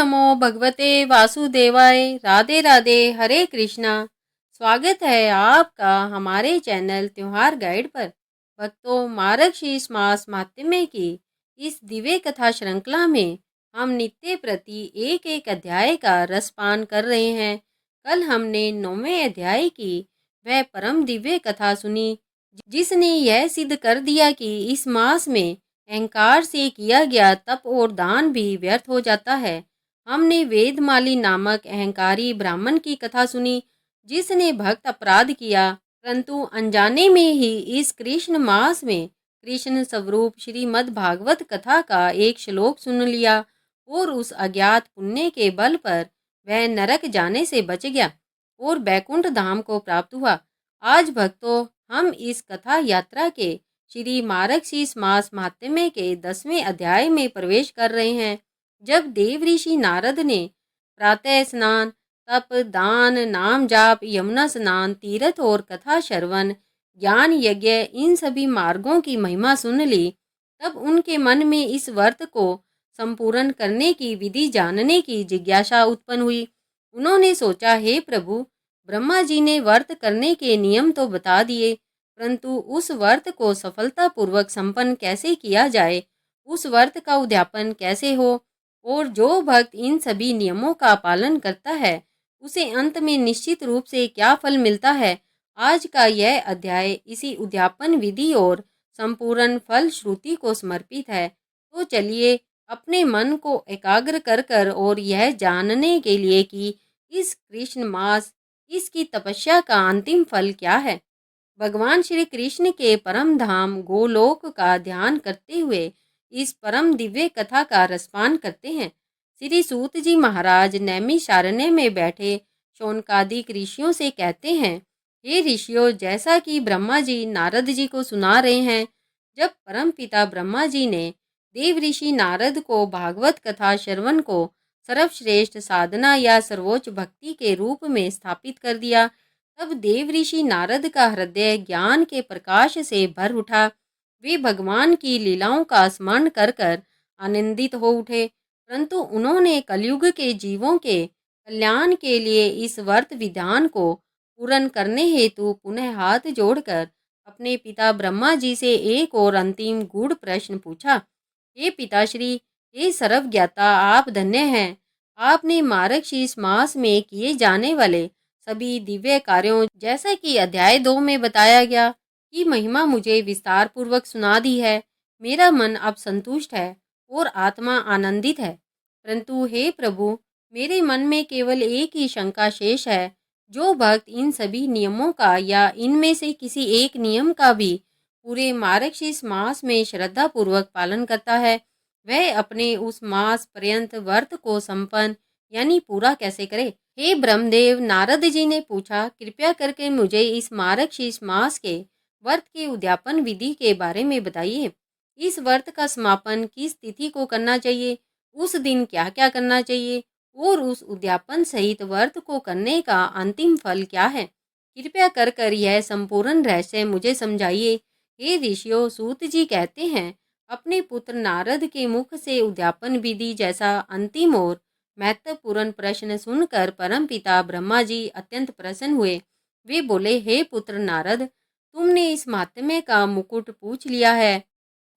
नमो भगवते वासुदेवाय। राधे राधे, हरे कृष्णा। स्वागत है आपका हमारे चैनल त्योहार गाइड पर। भक्तों, मार्गशीर्ष मास माहात्म्य की इस दिव्य कथा श्रृंखला में हम नित्य प्रति एक एक अध्याय का रसपान कर रहे हैं। कल हमने 9वें अध्याय की वह परम दिव्य कथा सुनी जिसने यह सिद्ध कर दिया कि इस मास में अहंकार से किया गया तप और दान भी व्यर्थ हो जाता है। हमने वेदमाली नामक अहंकारी ब्राह्मण की कथा सुनी जिसने भक्त अपराध किया, परंतु अनजाने में ही इस कृष्ण मास में कृष्ण स्वरूप श्रीमद् भागवत कथा का एक श्लोक सुन लिया और उस अज्ञात पुण्य के बल पर वह नरक जाने से बच गया और बैकुंठ धाम को प्राप्त हुआ। आज भक्तों, हम इस कथा यात्रा के श्री मार्गशीर्ष मास माहात्म्य के 10वें अध्याय में प्रवेश कर रहे हैं। जब देव ऋषि नारद ने प्रातः स्नान, तप, दान, नाम जाप, यमुना स्नान, तीर्थ और कथा श्रवण, ज्ञान यज्ञ इन सभी मार्गों की महिमा सुन ली, तब उनके मन में इस व्रत को संपूर्ण करने की विधि जानने की जिज्ञासा उत्पन्न हुई। उन्होंने सोचा, हे प्रभु, ब्रह्मा जी ने व्रत करने के नियम तो बता दिए, परंतु उस व्रत को सफलतापूर्वक संपन्न कैसे किया जाए, उस व्रत का उद्यापन कैसे हो और जो भक्त इन सभी नियमों का पालन करता है उसे अंत में निश्चित रूप से क्या फल मिलता है। आज का यह अध्याय इसी उद्यापन विधि और संपूर्ण फल श्रुति को समर्पित है। तो चलिए अपने मन को एकाग्र कर कर और यह जानने के लिए कि इस कृष्ण मास, इसकी तपस्या का अंतिम फल क्या है, भगवान श्री कृष्ण के परम धाम गोलोक का ध्यान करते हुए इस परम दिव्य कथा का रसपान करते हैं। श्री सूत जी महाराज नैमिषारण्य में बैठे शौनकादिक ऋषियों से कहते हैं, हे ऋषियों, जैसा कि ब्रह्मा जी नारद जी को सुना रहे हैं, जब परम पिता ब्रह्मा जी ने देव ऋषि नारद को भागवत कथा श्रवण को सर्वश्रेष्ठ साधना या सर्वोच्च भक्ति के रूप में स्थापित कर दिया, तब देव ऋषि नारद का हृदय ज्ञान के प्रकाश से भर उठा। वे भगवान की लीलाओं का स्मरण कर कर आनंदित हो उठे, परंतु उन्होंने कलयुग के जीवों के कल्याण के लिए इस व्रत विधान को पूर्ण करने हेतु पुनः हाथ जोड़कर अपने पिता ब्रह्मा जी से एक और अंतिम गूढ़ प्रश्न पूछा। हे पिताश्री, हे सर्वज्ञाता, आप धन्य हैं। आपने मार्गशीर्ष मास में किए जाने वाले सभी दिव्य कार्यों, जैसा कि अध्याय 2 में बताया गया, की महिमा मुझे विस्तार पूर्वक सुना दी है। मेरा मन अब संतुष्ट है और आत्मा आनंदित है। परंतु हे प्रभु, मेरे मन में केवल एक ही शंका शेष है। जो भक्त इन सभी नियमों का या इनमें से किसी एक नियम का भी पूरे मार्गशीर्ष मास में श्रद्धा पूर्वक पालन करता है, वह अपने उस मास पर्यंत व्रत को संपन्न यानी पूरा कैसे करे। हे ब्रह्मदेव, नारद जी ने पूछा, कृपया करके मुझे इस मार्गशीर्ष मास के व्रत के उद्यापन विधि के बारे में बताइए। इस व्रत का समापन किस तिथि को करना चाहिए, उस दिन क्या क्या करना चाहिए और उस उद्यापन सहित व्रत को करने का अंतिम फल क्या है। कृपया कर कर यह संपूर्ण रहस्य मुझे समझाइए। हे ऋषियों, सूत जी कहते हैं, अपने पुत्र नारद के मुख से उद्यापन विधि जैसा अंतिम और महत्वपूर्ण प्रश्न सुनकर परमपिता ब्रह्मा जी अत्यंत प्रसन्न हुए। वे बोले, हे पुत्र नारद, तुमने इस महात्म्य का मुकुट पूछ लिया है।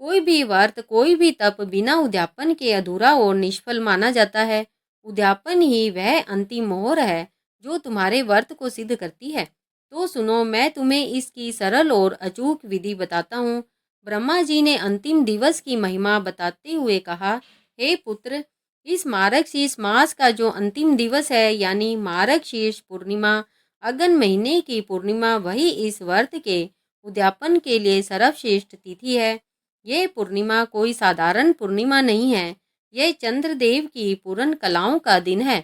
कोई भी व्रत, कोई भी तप बिना उद्यापन के अधूरा और निष्फल माना जाता है। उद्यापन ही वह अंतिम मोहर है जो तुम्हारे व्रत को सिद्ध करती है। तो सुनो, मैं तुम्हें इसकी सरल और अचूक विधि बताता हूँ। ब्रह्मा जी ने अंतिम दिवस की महिमा बताते हुए कहा, हे पुत्र, इस मार्गशीर्ष मास का जो अंतिम दिवस है यानी मार्गशीर्ष पूर्णिमा, अगन महीने की पूर्णिमा, वही इस व्रत के उद्यापन के लिए सर्वश्रेष्ठ तिथि है। यह पूर्णिमा कोई साधारण पूर्णिमा नहीं है, यह चंद्रदेव की पूर्ण कलाओं का दिन है।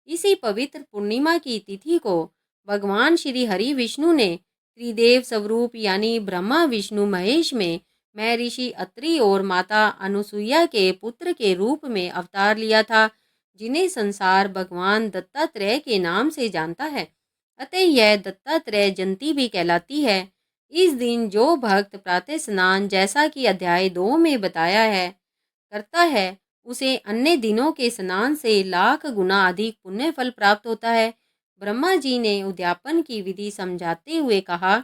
इसी पवित्र पूर्णिमा की तिथि को भगवान श्री हरि विष्णु ने त्रिदेव स्वरूप यानी ब्रह्मा विष्णु महेश में महर्षि अत्रि और माता अनुसुईया के पुत्र के रूप में अवतार लिया था, जिन्हें संसार भगवान दत्तात्रेय के नाम से जानता है। अतः यह दत्तात्रेय जयंती भी कहलाती है। इस दिन जो भक्त प्रातः स्नान, जैसा कि अध्याय 2 में बताया है, करता है, उसे अन्य दिनों के स्नान से लाख गुना अधिक पुण्य फल प्राप्त होता है। ब्रह्मा जी ने उद्यापन की विधि समझाते हुए कहा,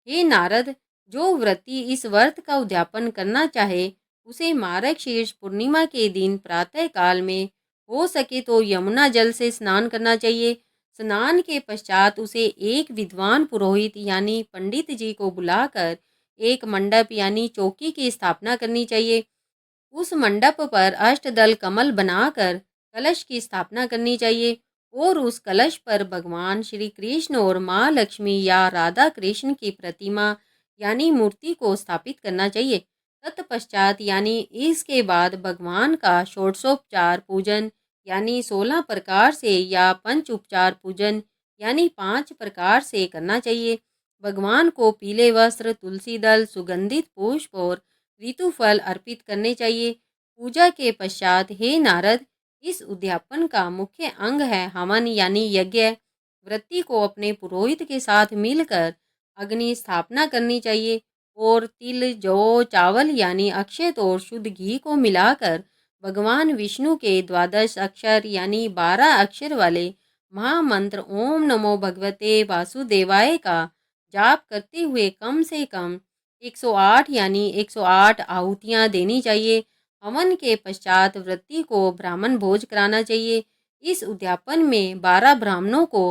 हे नारद, जो व्रती इस व्रत का उद्यापन करना चाहे उसे मार्गशीर्ष पूर्णिमा के दिन प्रातः काल में हो सके तो यमुना जल से स्नान करना चाहिए। स्नान के पश्चात उसे एक विद्वान पुरोहित यानी पंडित जी को बुलाकर एक मंडप यानी चौकी की स्थापना करनी चाहिए। उस मंडप पर अष्टदल कमल बनाकर कलश की स्थापना करनी चाहिए और उस कलश पर भगवान श्री कृष्ण और माँ लक्ष्मी या राधा कृष्ण की प्रतिमा यानी मूर्ति को स्थापित करना चाहिए। तत्पश्चात यानी इसके बाद भगवान का षोडशोपचार पूजन यानी 16 प्रकार से या पंच उपचार पूजन यानी 5 प्रकार से करना चाहिए। भगवान को पीले वस्त्र, तुलसी दल, सुगंधित पुष्प और ऋतु फल अर्पित करने चाहिए। पूजा के पश्चात हे नारद, इस उद्यापन का मुख्य अंग है हवन यानी यज्ञ। व्रती को अपने पुरोहित के साथ मिलकर अग्नि स्थापना करनी चाहिए और तिल, जौ, चावल यानी अक्षत और शुद्ध घी को मिलाकर भगवान विष्णु के 12 अक्षर यानी 12 अक्षर वाले महामंत्र ओम नमो भगवते वासुदेवाय का जाप करते हुए कम से कम 108 यानी 108 आहुतियाँ देनी चाहिए। हवन के पश्चात व्रती को ब्राह्मण भोज कराना चाहिए। इस उद्यापन में 12 ब्राह्मणों को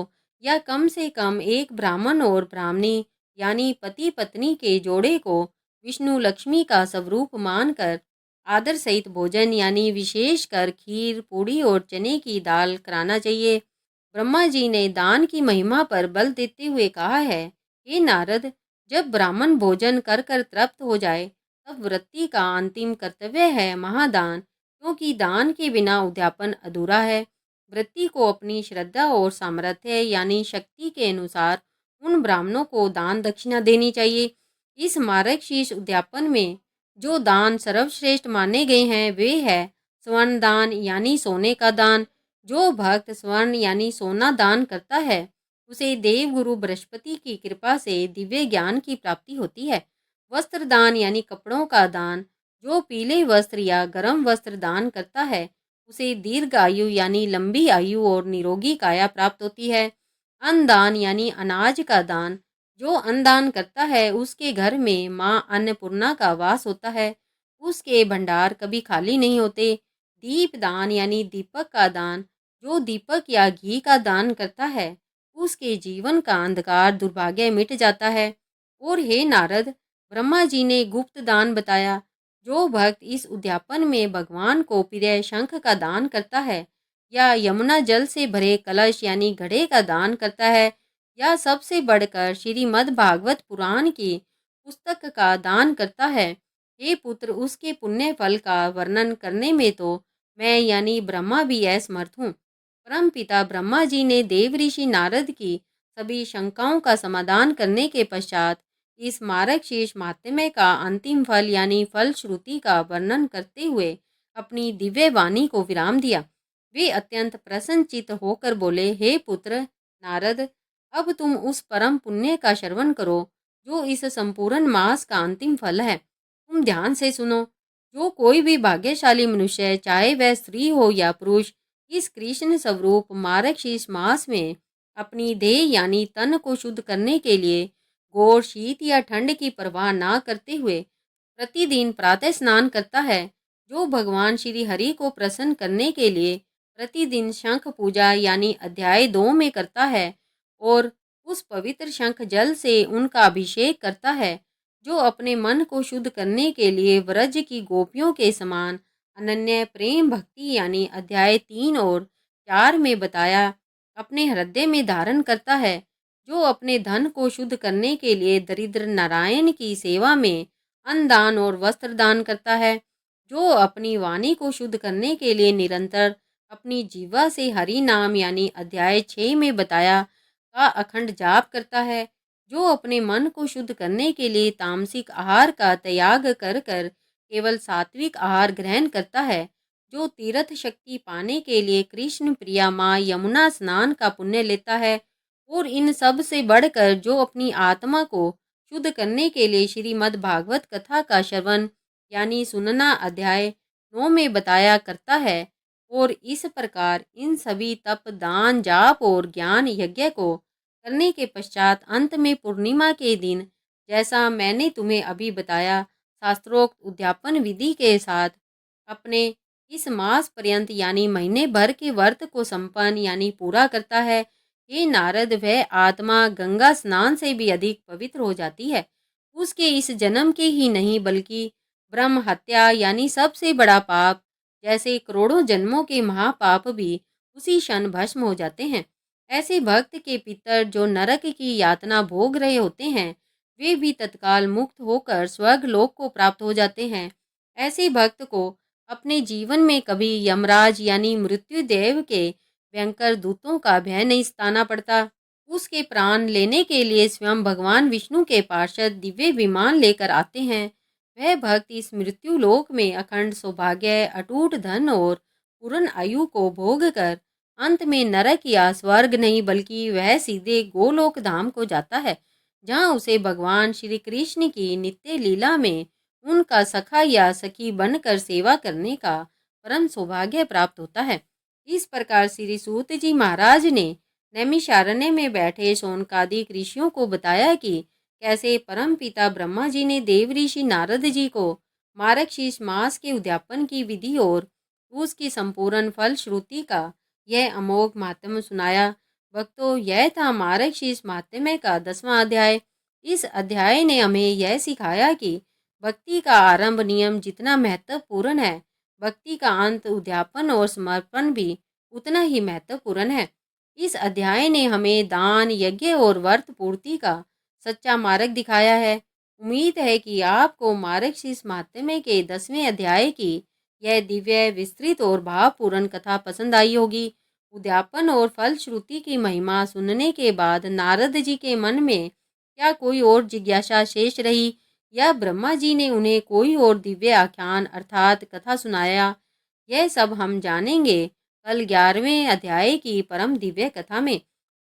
या कम से कम एक ब्राह्मण और ब्राह्मणी यानी पति पत्नी के जोड़े को विष्णु लक्ष्मी का स्वरूप मानकर आदर सहित भोजन यानी विशेषकर खीर, पूड़ी और चने की दाल कराना चाहिए। ब्रह्मा जी ने दान की महिमा पर बल देते हुए कहा है, हे नारद, जब ब्राह्मण भोजन कर कर तृप्त हो जाए तब व्रती का अंतिम कर्तव्य है महादान, क्योंकि दान के बिना उद्यापन अधूरा है। व्रती को अपनी श्रद्धा और सामर्थ्य यानी शक्ति के अनुसार उन ब्राह्मणों को दान दक्षिणा देनी चाहिए। इस मार्गशीर्ष उद्यापन में जो दान सर्वश्रेष्ठ माने गए हैं वे है स्वर्ण दान यानी सोने का दान। जो भक्त स्वर्ण यानी सोना दान करता है उसे देवगुरु बृहस्पति की कृपा से दिव्य ज्ञान की प्राप्ति होती है। वस्त्र दान यानी कपड़ों का दान, जो पीले वस्त्र या गर्म वस्त्र दान करता है उसे दीर्घ आयु यानी लंबी आयु और निरोगी काया प्राप्त होती है। अन्न दान यानी अनाज का दान, जो अन्नदान करता है उसके घर में माँ अन्नपूर्णा का वास होता है, उसके भंडार कभी खाली नहीं होते। दीप दान यानी दीपक का दान, जो दीपक या घी का दान करता है उसके जीवन का अंधकार दुर्भाग्य मिट जाता है। और हे नारद, ब्रह्मा जी ने गुप्त दान बताया। जो भक्त इस उद्यापन में भगवान को प्रिय शंख का दान करता है या यमुना जल से भरे कलश यानी घड़े का दान करता है या सबसे बढ़कर श्रीमद् भागवत पुराण की पुस्तक का दान करता है, हे पुत्र, उसके पुण्य फल का वर्णन करने में तो मैं यानी ब्रह्मा भी असमर्थ हूँ। परम पिता ब्रह्मा जी ने देव ऋषि नारद की सभी शंकाओं का समाधान करने के पश्चात इस मार्गशीर्ष माहात्म्य का अंतिम फल यानी फल श्रुति का वर्णन करते हुए अपनी दिव्य वाणी को विराम दिया। वे अत्यंत प्रसन्नचित्त होकर बोले, हे पुत्र नारद, अब तुम उस परम पुण्य का श्रवण करो जो इस संपूर्ण मास का अंतिम फल है। तुम ध्यान से सुनो। जो कोई भी भाग्यशाली मनुष्य, चाहे वह स्त्री हो या पुरुष, इस कृष्ण स्वरूप मार्गशीर्ष मास में अपनी देह यानी तन को शुद्ध करने के लिए घोर शीत या ठंड की परवाह ना करते हुए प्रतिदिन प्रातः स्नान करता है, जो भगवान श्री हरि को प्रसन्न करने के लिए प्रतिदिन शंख पूजा यानी अध्याय 2 में करता है और उस पवित्र शंख जल से उनका अभिषेक करता है, जो अपने मन को शुद्ध करने के लिए व्रज की गोपियों के समान अनन्य प्रेम भक्ति यानी अध्याय 3 और 4 में बताया अपने हृदय में धारण करता है, जो अपने धन को शुद्ध करने के लिए दरिद्र नारायण की सेवा में अन्न दान और वस्त्र दान करता है, जो अपनी वाणी को शुद्ध करने के लिए निरंतर अपनी जीवा से हरि नाम यानी अध्याय 6 में बताया का अखंड जाप करता है, जो अपने मन को शुद्ध करने के लिए तामसिक आहार का त्याग कर कर केवल सात्विक आहार ग्रहण करता है, जो तीर्थ शक्ति पाने के लिए कृष्ण प्रिया माँ यमुना स्नान का पुण्य लेता है और इन सब से बढ़कर जो अपनी आत्मा को शुद्ध करने के लिए श्रीमद् भागवत कथा का श्रवण यानी सुनना अध्याय श्लोकों में बताया करता है। और इस प्रकार इन सभी तप, दान, जाप और ज्ञान यज्ञ को करने के पश्चात अंत में पूर्णिमा के दिन, जैसा मैंने तुम्हें अभी बताया, शास्त्रोक्त उद्यापन विधि के साथ अपने इस मास पर्यंत यानी महीने भर के व्रत को संपन्न यानी पूरा करता है। हे नारद, वह आत्मा गंगा स्नान से भी अधिक पवित्र हो जाती है। उसके इस जन्म के ही नहीं बल्कि ब्रह्म हत्या यानी सबसे बड़ा पाप जैसे करोड़ों जन्मों के महापाप भी उसी क्षण भस्म हो जाते हैं। ऐसे भक्त के पितर जो नरक की यातना भोग रहे होते हैं, वे भी तत्काल मुक्त होकर स्वर्ग लोक को प्राप्त हो जाते हैं। ऐसे भक्त को अपने जीवन में कभी यमराज यानी मृत्यु देव के भयंकर दूतों का भय नहीं सताना पड़ता। उसके प्राण लेने के लिए स्वयं भगवान विष्णु के पार्षद दिव्य विमान लेकर आते हैं। वह भक्त इस मृत्यु लोक में अखंड सौभाग्य, अटूट धन और पूर्ण आयु को भोग कर अंत में नरक या स्वर्ग नहीं बल्कि वह सीधे गोलोक धाम को जाता है, जहाँ उसे भगवान श्री कृष्ण की नित्य लीला में उनका सखा या सखी बनकर सेवा करने का परम सौभाग्य प्राप्त होता है। इस प्रकार श्री सूत जी महाराज ने नैमिषारण्य में बैठे शौनकादिक ऋषियों को बताया कि कैसे परम पिता ब्रह्मा जी ने देव ऋषि नारद जी को मार्गशीर्ष मास के उद्यापन की विधि और उसकी संपूर्ण फल श्रुति का यह अमोघ महात्म्य सुनाया। भक्तों, यह था मार्गशीर्ष महात्म्य का 10वां अध्याय। इस अध्याय ने हमें यह सिखाया कि भक्ति का आरंभ नियम जितना महत्वपूर्ण है, भक्ति का अंत उद्यापन और समर्पण भी उतना ही महत्वपूर्ण है। इस अध्याय ने हमें दान, यज्ञ और व्रत पूर्ति का सच्चा मार्ग दिखाया है। उम्मीद है कि आपको मार्गशीर्ष महात्म्य के 10वें अध्याय की यह दिव्य, विस्तृत और भावपूर्ण कथा पसंद आई होगी। उद्यापन और फलश्रुति की महिमा सुनने के बाद नारद जी के मन में क्या कोई और जिज्ञासा शेष रही, या ब्रह्मा जी ने उन्हें कोई और दिव्य आख्यान अर्थात कथा सुनाया? यह सब हम जानेंगे कल 11वें अध्याय की परम दिव्य कथा में।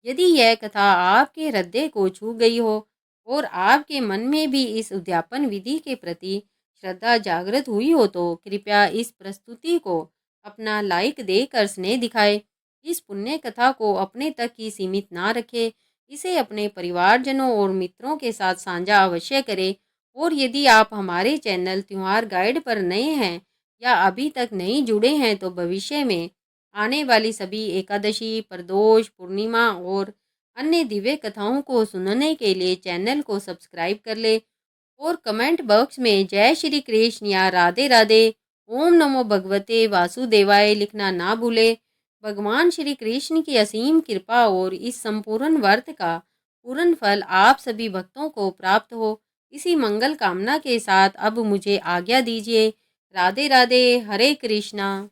यदि यह कथा आपके हृदय को छू गई हो और आपके मन में भी इस उद्यापन विधि के प्रति श्रद्धा जागृत हुई हो तो कृपया इस प्रस्तुति को अपना लाइक देकर स्नेह दिखाए। इस पुण्य कथा को अपने तक ही सीमित ना रखें, इसे अपने परिवारजनों और मित्रों के साथ साझा अवश्य करें। और यदि आप हमारे चैनल त्योहार गाइड पर नए हैं या अभी तक नहीं जुड़े हैं तो भविष्य में आने वाली सभी एकादशी, प्रदोष, पूर्णिमा और अन्य दिव्य कथाओं को सुनने के लिए चैनल को सब्सक्राइब कर ले। और कमेंट बॉक्स में जय श्री कृष्ण या राधे राधे, ओम नमो भगवते वासुदेवाय लिखना ना भूले। भगवान श्री कृष्ण की असीम कृपा और इस संपूर्ण व्रत का पूर्ण फल आप सभी भक्तों को प्राप्त हो, इसी मंगल कामना के साथ अब मुझे आज्ञा दीजिए। राधे राधे, हरे कृष्णा।